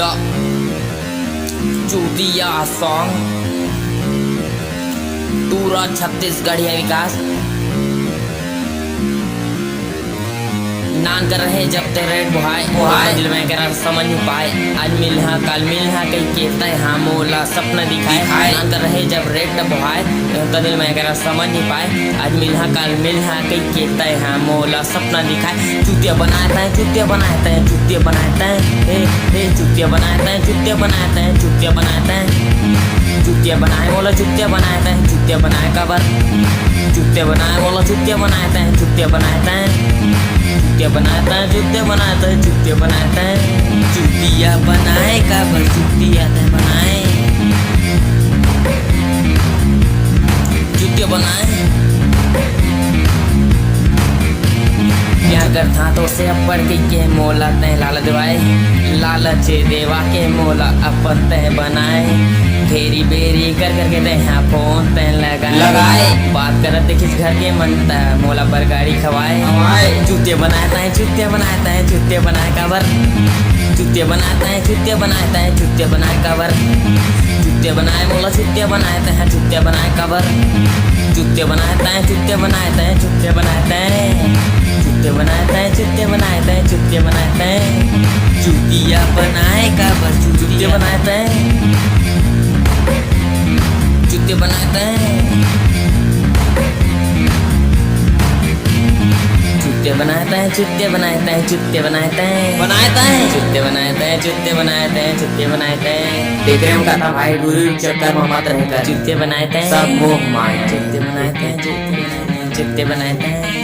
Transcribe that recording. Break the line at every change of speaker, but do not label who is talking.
the चूतिया song पूरा छत्तीसगढ़ है विकास नान कर रहे जब ते रेड बुहाय दिल में कर समझ नहीं पाए आज मिल हा कल मिल हा कई कहता है हाँ मोला सपना दिखाए नान कर रहे जब रेड बुहाय तो दिल में कर समझ नहीं पाए आज मिल हा कल मिल हा कई कहता है हाँ मोला सपना दिखाए चूतिया बनाता है चूतिया बनाता है चूतिया बनाता है हे चूतिया बनाता है चूतिया बनाता है चूतिया बनाता है चूतिया बनाए बोला चूतिया बनाता है चूतिया बनाए कबर चूतिया बनाए बोला चूतिया बनाता है चूतिया बनाता है चूतिया बनाता है चूतिया बनाता है चूतिया बनाता है चूतिया बनाए कबर चूतिया बनाए चूतिया बनाए क्या करता तो से पढ़ के मोला तय लाल दिवाए लालच देवा के मोला अपन तय बनाए फेरी बेरी कर करके ते हाँ फोन तय लगाए बात करत देखिस घर के मनता मोला पर गाड़ी खवाए चूतिया बनाता है चूतिया बनाता है चूतिया बनाए कबर चूतिया बनाता है चूतिया बनाता है चूतिया बनाए कबर चूतिया बनाए मोला चूतिया बनाता है चूतिया बनाए कबर चूतिया बनाता है चूतिया बनाता है चूतिया बनाता है चूतिया बनाता है चूतिया बनाता है चूतिया बनाता है चूतिया बनाए कबर चूतिया बनाता है चूतिया बनाता है चूतिया बनाता है चूतिया बनाता है चूतिया बनाता है बनाता है चूतिया बनाता है चूतिया बनाता है चूतिया बनाता है देख रहे हम कथा भाई गुरु चक्कर में मत रहता चूतिया बनाता है सब मोह माया चूतिया बनाता है चूतिया बनाता है